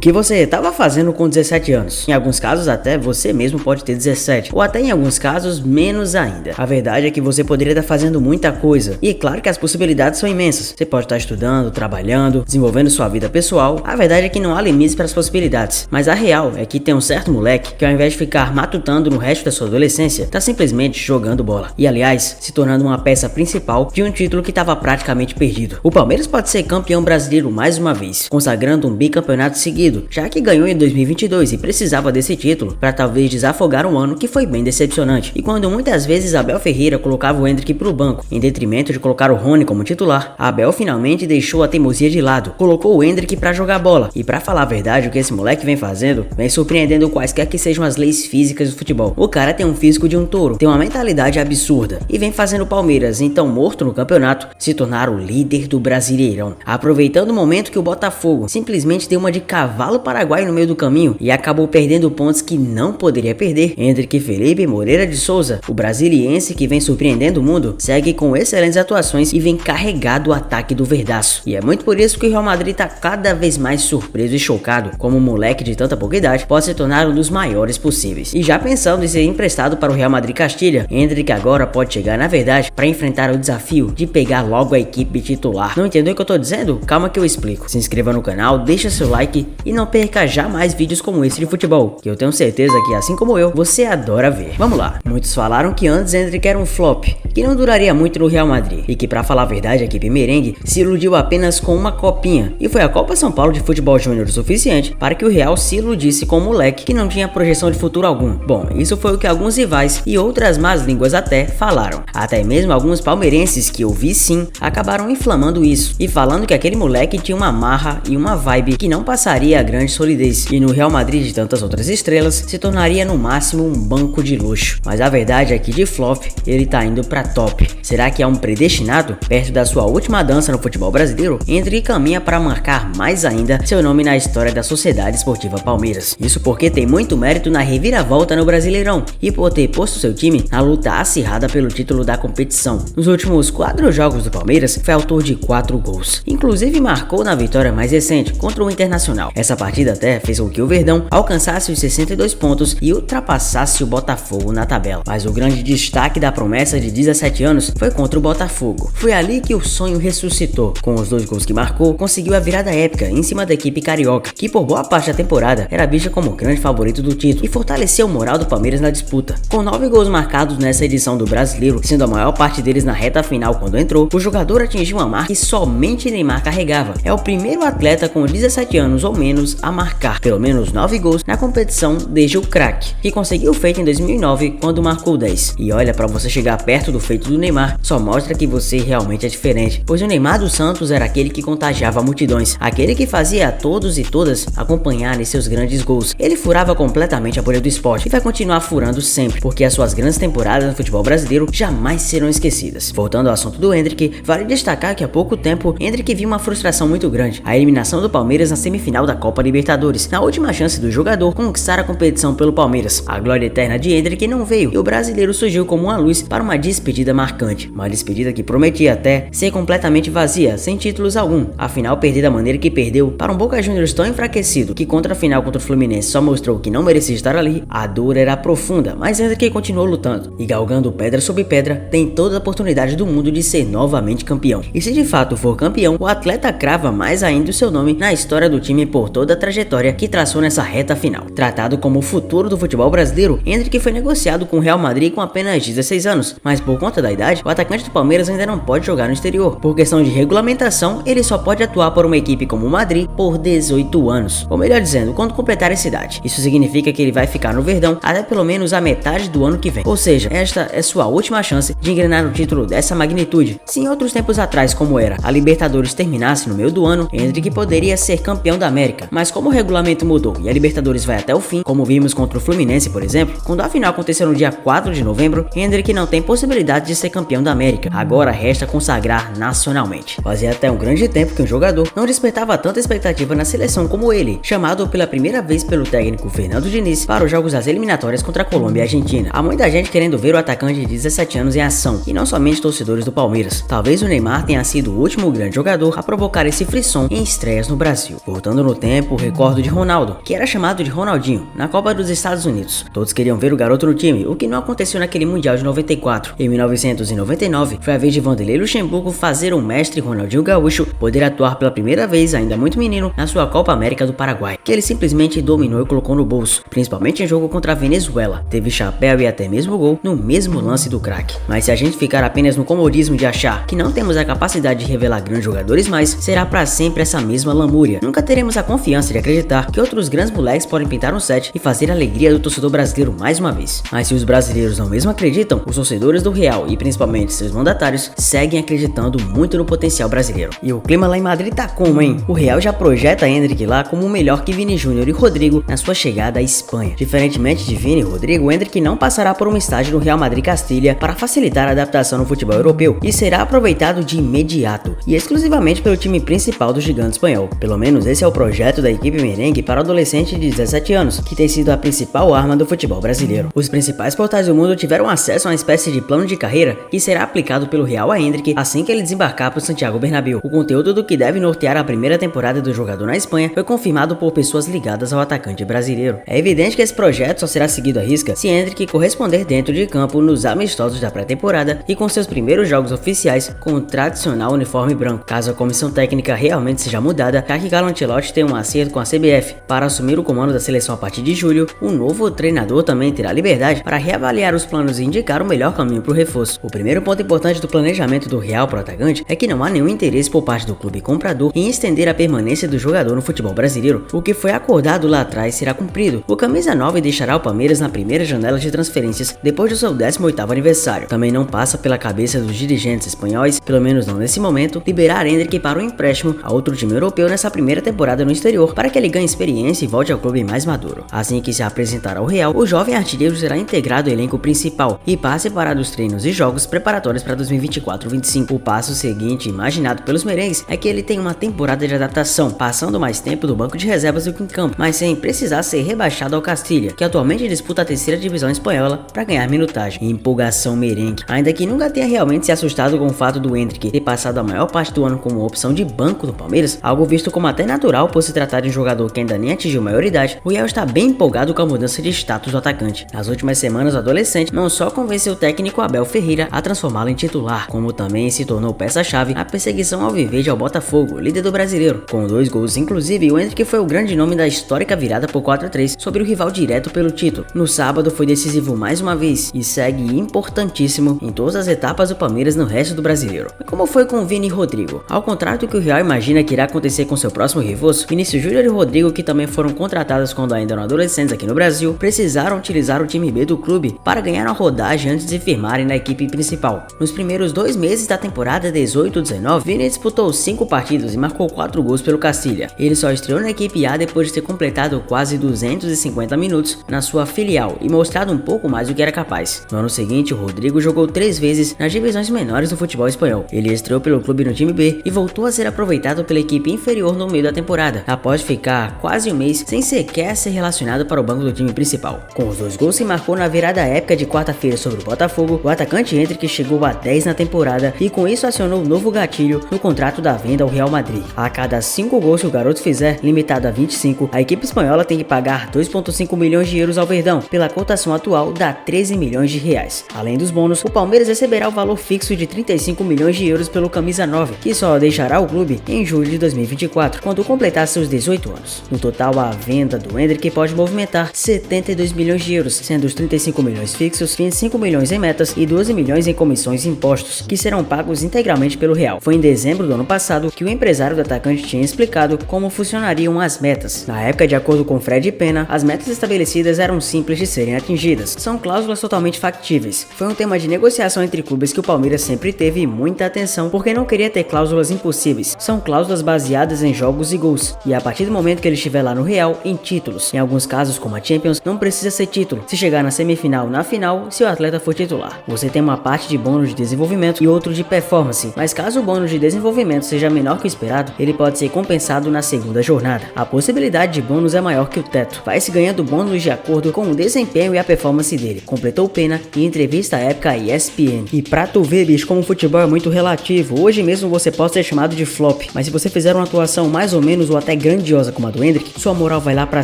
que você estava fazendo com 17 anos? Em alguns casos até você mesmo pode ter 17, ou até em alguns casos menos ainda. A verdade é que você poderia estar fazendo muita coisa, e é claro que as possibilidades são imensas. Você pode estar estudando, trabalhando, desenvolvendo sua vida pessoal. A verdade é que não há limites para as possibilidades, mas a real é que tem um certo moleque que, ao invés de ficar matutando no resto da sua adolescência, tá simplesmente jogando bola. E aliás, se tornando uma peça principal de um título que estava praticamente perdido. O Palmeiras pode ser campeão brasileiro mais uma vez, consagrando um bicampeonato seguido, já que ganhou em 2022 e precisava desse título para talvez desafogar um ano que foi bem decepcionante. E quando muitas vezes Abel Ferreira colocava o Endrick pro banco, em detrimento de colocar o Rony como titular, Abel finalmente deixou a teimosia de lado, colocou o Endrick para jogar bola. E para falar a verdade, o que esse moleque vem fazendo, vem surpreendendo quaisquer que sejam as leis físicas do futebol. O cara tem um físico de um touro, tem uma mentalidade absurda e vem fazendo o Palmeiras, então morto no campeonato, se tornar o líder do Brasileirão, aproveitando o momento que o Botafogo simplesmente deu uma de cavalo paraguaio no meio do caminho e acabou perdendo pontos que não poderia perder. Endrick Felipe Moreira de Souza, o brasiliense que vem surpreendendo o mundo, segue com excelentes atuações e vem carregado o ataque do Verdaço. E é muito por isso que o Real Madrid tá cada vez mais surpreso e chocado como um moleque de tanta pouca idade pode se tornar um dos maiores possíveis. E já pensando em ser emprestado para o Real Madrid Castilha, Endrick agora pode chegar na verdade para enfrentar o desafio de pegar logo a equipe titular. Não entendeu o que eu tô dizendo? Calma que eu explico. Se inscreva no canal, deixa seu like e não perca jamais vídeos como esse de futebol, que eu tenho certeza que, assim como eu, você adora ver. Vamos lá. Muitos falaram que antes Endrick era um flop, que não duraria muito no Real Madrid e que, para falar a verdade, a equipe merengue se iludiu apenas com uma copinha, e foi a Copa São Paulo de Futebol Júnior o suficiente para que o Real se iludisse com um moleque que não tinha projeção de futuro algum. Bom, isso foi o que alguns rivais e outras más línguas até falaram. Até mesmo alguns palmeirenses que eu vi sim acabaram inflamando isso e falando que aquele moleque tinha uma marra e uma vibe que não passaria a grande solidez, e no Real Madrid de tantas outras estrelas se tornaria no máximo um banco de luxo. Mas a verdade é que de flop ele tá indo pra top. Será que é um predestinado? Perto da sua última dança no futebol brasileiro, Endrick caminha para marcar mais ainda seu nome na história da Sociedade Esportiva Palmeiras. Isso porque tem muito mérito na reviravolta no Brasileirão e por ter posto seu time na luta acirrada pelo título da competição. Nos últimos 4 jogos do Palmeiras foi autor de 4 gols, inclusive marcou na vitória mais recente contra o Internacional. Essa partida até fez com que o Verdão alcançasse os 62 pontos e ultrapassasse o Botafogo na tabela. Mas o grande destaque da promessa de 17 anos foi contra o Botafogo. Foi ali que o sonho ressuscitou. Com os 2 gols que marcou, conseguiu a virada épica em cima da equipe carioca, que por boa parte da temporada era vista como o grande favorito do título, e fortaleceu o moral do Palmeiras na disputa. Com 9 gols marcados nessa edição do Brasileiro, sendo a maior parte deles na reta final quando entrou, o jogador atingiu uma marca que somente Neymar carregava. É o primeiro atleta com 17 anos ou menos a marcar pelo menos 9 gols na competição desde o craque, que conseguiu o feito em 2009 quando marcou 10. E olha, para você chegar perto do feito do Neymar, só mostra que você realmente é diferente, pois o Neymar dos Santos era aquele que contagiava multidões, aquele que fazia a todos e todas acompanharem seus grandes gols. Ele furava completamente a bolha do esporte e vai continuar furando sempre, porque as suas grandes temporadas no futebol brasileiro jamais serão esquecidas. Voltando ao assunto do Endrick, vale destacar que há pouco tempo Endrick viu uma frustração muito grande: a eliminação do Palmeiras na semifinal da Copa Libertadores, na última chance do jogador conquistar a competição pelo Palmeiras. A glória eterna de Endrick não veio e o brasileiro surgiu como uma luz para uma despedida marcante, uma despedida que prometia até ser completamente vazia, sem títulos algum. Afinal, perder da maneira que perdeu para um Boca Juniors tão enfraquecido que contra a final contra o Fluminense só mostrou que não merecia estar ali, a dor era profunda, mas Endrick continuou lutando e, galgando pedra sobre pedra, tem toda a oportunidade do mundo de ser novamente campeão. E se de fato for campeão, o atleta crava mais ainda o seu nome na história do time por toda a trajetória que traçou nessa reta final. Tratado como o futuro do futebol brasileiro, Endrick foi negociado com o Real Madrid com apenas 16 anos, mas por conta da idade, o atacante do Palmeiras ainda não pode jogar no exterior. Por questão de regulamentação, ele só pode atuar por uma equipe como o Madrid por 18 anos, ou melhor dizendo, quando completar essa idade. Isso significa que ele vai ficar no Verdão até pelo menos a metade do ano que vem, ou seja, esta é sua última chance de engrenar no título dessa magnitude. Se em outros tempos atrás, como era, a Libertadores terminasse no meio do ano, Endrick poderia ser campeão da América, mas como o regulamento mudou e a Libertadores vai até o fim, como vimos contra o Fluminense por exemplo, quando a final aconteceu no dia 4 de novembro, Endrick não tem possibilidade de ser campeão da América. Agora resta consagrar nacionalmente. Fazia até um grande tempo que um jogador não despertava tanta expectativa na seleção como ele, chamado pela primeira vez pelo técnico Fernando Diniz para os jogos das eliminatórias contra a Colômbia e a Argentina. Há muita gente querendo ver o atacante de 17 anos em ação, e não somente torcedores do Palmeiras. Talvez o Neymar tenha sido o último grande jogador a provocar esse frisson em estreias no Brasil. Voltando no tempo, tempo, recordo de Ronaldo, que era chamado de Ronaldinho, na Copa dos Estados Unidos. Todos queriam ver o garoto no time, o que não aconteceu naquele Mundial de 94. Em 1999, foi a vez de Vanderlei Luxemburgo fazer o mestre Ronaldinho Gaúcho poder atuar pela primeira vez, ainda muito menino, na sua Copa América do Paraguai, que ele simplesmente dominou e colocou no bolso, principalmente em jogo contra a Venezuela. Teve chapéu e até mesmo gol no mesmo lance do craque. Mas se a gente ficar apenas no comodismo de achar que não temos a capacidade de revelar grandes jogadores mais, será pra sempre essa mesma lamúria. Nunca teremos a confiança de acreditar que outros grandes moleques podem pintar um set e fazer a alegria do torcedor brasileiro mais uma vez. Mas se os brasileiros não mesmo acreditam, os torcedores do Real e principalmente seus mandatários seguem acreditando muito no potencial brasileiro. E o clima lá em Madrid tá como, hein? O Real já projeta Endrick lá como melhor que Vini Júnior e Rodrigo na sua chegada à Espanha. Diferentemente de Vini e Rodrigo, Endrick não passará por um estágio no Real Madrid Castilha para facilitar a adaptação no futebol europeu e será aproveitado de imediato e exclusivamente pelo time principal do gigante espanhol. Pelo menos esse é o projeto da equipe merengue para o adolescente de 17 anos, que tem sido a principal arma do futebol brasileiro. Os principais portais do mundo tiveram acesso a uma espécie de plano de carreira que será aplicado pelo Real a Endrick assim que ele desembarcar para o Santiago Bernabéu. O conteúdo do que deve nortear a primeira temporada do jogador na Espanha foi confirmado por pessoas ligadas ao atacante brasileiro. É evidente que esse projeto só será seguido à risca se Endrick corresponder dentro de campo nos amistosos da pré-temporada e com seus primeiros jogos oficiais com o tradicional uniforme branco. Caso a comissão técnica realmente seja mudada, já que Carlo Ancelotti tem um acerto com a CBF para assumir o comando da seleção a partir de julho, o novo treinador também terá liberdade para reavaliar os planos e indicar o melhor caminho para o reforço. O primeiro ponto importante do planejamento do Real pro atacante é que não há nenhum interesse por parte do clube comprador em estender a permanência do jogador no futebol brasileiro. O que foi acordado lá atrás será cumprido. O camisa 9 deixará o Palmeiras na primeira janela de transferências depois do seu 18º aniversário. Também não passa pela cabeça dos dirigentes espanhóis, pelo menos não nesse momento, liberar Endrick para o empréstimo a outro time europeu nessa primeira temporada no exterior para que ele ganhe experiência e volte ao clube mais maduro. Assim que se apresentar ao Real, o jovem artilheiro será integrado ao elenco principal e passe para dos treinos e jogos preparatórios para 2024-25. O passo seguinte, imaginado pelos merengues, é que ele tem uma temporada de adaptação, passando mais tempo do banco de reservas do que em campo, mas sem precisar ser rebaixado ao Castilha, que atualmente disputa a terceira divisão espanhola para ganhar minutagem. E empolgação merengue, ainda que nunca tenha realmente se assustado com o fato do Endrick ter passado a maior parte do ano como opção de banco do Palmeiras, algo visto como até natural por se tratar de um jogador que ainda nem atingiu maioridade, o Real está bem empolgado com a mudança de status do atacante. Nas últimas semanas, o adolescente não só convenceu o técnico Abel Ferreira a transformá-lo em titular, como também se tornou peça-chave na perseguição alviverde ao Botafogo, líder do brasileiro. Com 2 gols inclusive, o Endrick foi o grande nome da histórica virada por 4-3 sobre o rival direto pelo título. No sábado foi decisivo mais uma vez e segue importantíssimo em todas as etapas do Palmeiras no resto do brasileiro. E como foi com Vini e Rodrigo? Ao contrário do que o Real imagina que irá acontecer com seu próximo reforço, Vinícius Júnior e Rodrigo, que também foram contratados quando ainda eram adolescentes aqui no Brasil, precisaram utilizar o time B do clube para ganhar a rodagem antes de firmarem na equipe principal. Nos primeiros 2 meses da temporada 18-19, Vini disputou 5 partidas e marcou 4 gols pelo Castilha. Ele só estreou na equipe A depois de ter completado quase 250 minutos na sua filial e mostrado um pouco mais do que era capaz. No ano seguinte, o Rodrigo jogou 3 vezes nas divisões menores do futebol espanhol. Ele estreou pelo clube no time B e voltou a ser aproveitado pela equipe inferior no meio da temporada, após ficar quase um mês sem sequer ser relacionado para o banco do time principal. Com os 2 gols que marcou na virada épica de quarta-feira sobre o Botafogo, o atacante Endrick chegou a 10 na temporada e com isso acionou um novo gatilho no contrato da venda ao Real Madrid. A cada 5 gols que o garoto fizer, limitado a 25, a equipe espanhola tem que pagar 2,5 milhões de euros ao Verdão, pela cotação atual dá 13 milhões de reais. Além dos bônus, o Palmeiras receberá o valor fixo de 35 milhões de euros pelo camisa 9, que só deixará o clube em julho de 2024, quando completar seus 18 anos. No total, a venda do Endrick pode movimentar 72 milhões de euros, sendo os 35 milhões fixos, 25 milhões em metas e 12 milhões em comissões e impostos, que serão pagos integralmente pelo Real. Foi em dezembro do ano passado que o empresário do atacante tinha explicado como funcionariam as metas. Na época, de acordo com Fred Pena, as metas estabelecidas eram simples de serem atingidas. São cláusulas totalmente factíveis. Foi um tema de negociação entre clubes que o Palmeiras sempre teve muita atenção, porque não queria ter cláusulas impossíveis. São cláusulas baseadas em jogos e gols, e a partir do momento que ele estiver lá no Real, em títulos. Em alguns casos, como a Champions, não precisa ser título. Se chegar na semifinal, na final, se o atleta for titular. Você tem uma parte de bônus de desenvolvimento e outro de performance, mas caso o bônus de desenvolvimento seja menor que o esperado, ele pode ser compensado na segunda jornada. A possibilidade de bônus é maior que o teto. Vai se ganhando bônus de acordo com o desempenho e a performance dele, completou Pena em entrevista à época à ESPN. E pra tu ver, bicho, como o futebol é muito relativo, hoje mesmo você pode ser chamado de flop, mas se você fizer uma atuação mais ou menos ou até grandiosa como a do Endrick, sua moral vai lá pra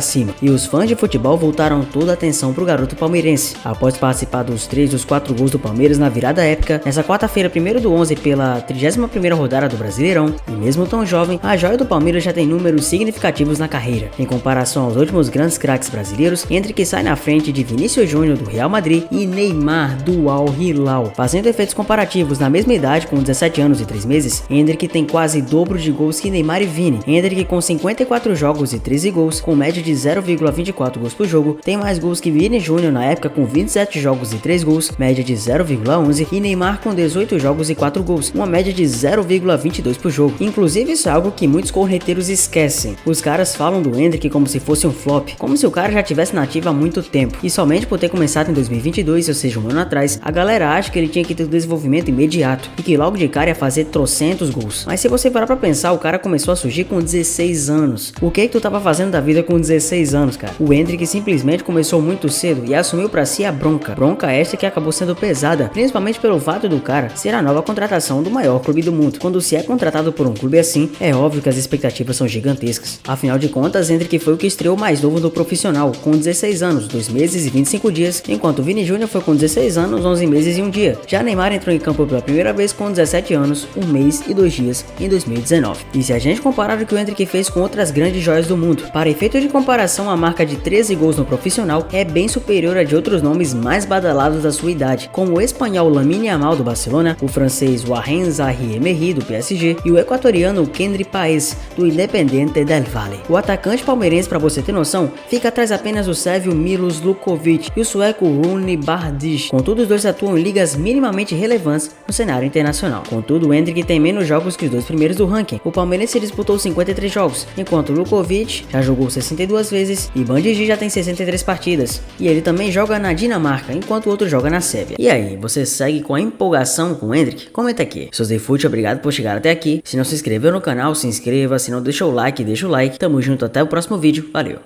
cima, e os fãs de futebol voltaram toda a atenção pro garoto palmeirense. Após participar dos 3 dos 4 gols do Palmeiras na virada épica, nessa quarta-feira, 1º do 11 pela 31ª rodada do Brasileirão, e mesmo tão jovem, a joia do Palmeiras já tem números significativos na carreira. Em comparação aos últimos grandes craques brasileiros, Endrick sai na frente de Vinícius Júnior do Real Madrid e Neymar do Al Hilal. Fazendo efeitos comparativos, na mesma idade, com 17 anos e 3 meses, Endrick tem quase o dobro de gols que Neymar e Vini. Endrick, com 54 jogos e 13 gols, com média de 0,24 gols por jogo, tem mais gols que Vini Júnior na época com 27 jogos e 3 gols, média de 0,11, e Neymar com 18 jogos e 4 gols, uma média de 0,22 por jogo. Inclusive, isso é algo que muitos corneteiros esquecem. Os caras falam do Endrick como se fosse um flop, como se o cara já tivesse na ativa há muito tempo, e somente por ter começado em 2022, ou seja, um ano atrás, a galera acha que ele tinha que ter um desenvolvimento imediato, e que logo de cara ia fazer trocentos gols. Mas se você parar pra pensar, o cara começou a surgir com 16 anos. O que tu tava fazendo da vida com 16 anos, cara? O Endrick simplesmente começou muito cedo e assumiu pra si a bronca. Bronca esta que acabou sendo pesada, principalmente pelo fato do cara ser a nova contratação do maior clube do mundo. Quando se é contratado por um clube assim, é óbvio que as expectativas são gigantescas. Afinal de contas, Endrick foi o que estreou mais novo no profissional, com 16 anos, 2 meses e 25 dias, enquanto Vini Júnior foi com 16 anos, 11 meses e 1 dia. Já Neymar entrou em campo pela primeira vez com 17 anos, 1 mês e 2 dias em 2019. E se a gente comparar o que o Endrick fez com outras grandes joias do mundo, para efeito de comparação, a marca de 13 gols no profissional é bem superior a de outros nomes mais badalados da sua idade, como o espanhol Lamine Yamal do Barcelona, o francês Warren Zaïre-Emery do PSG e o equatoriano Kendry Páez do Independiente del Valle. O atacante palmeirense, para você ter noção, fica atrás apenas do sérvio Milos Lukovic e o sueco Rune Bardic. Contudo, os dois atuam em ligas minimamente relevantes no cenário internacional. Contudo, o Endrick tem menos jogos que os dois primeiros do ranking. O palmeirense disputou 53 jogos, enquanto Lukovic já jogou 62 vezes e Bardic já tem 63 partidas. E ele também joga na Dinamarca, enquanto o outro joga na Sérvia. E aí, você segue com a empolgação com o Endrick? Comenta aqui. Sou Zefute, obrigado por chegar até aqui. Se não se inscreveu no canal, se inscreva. Se não, deixa o like, deixa o like. Tamo junto, até o próximo vídeo. Valeu!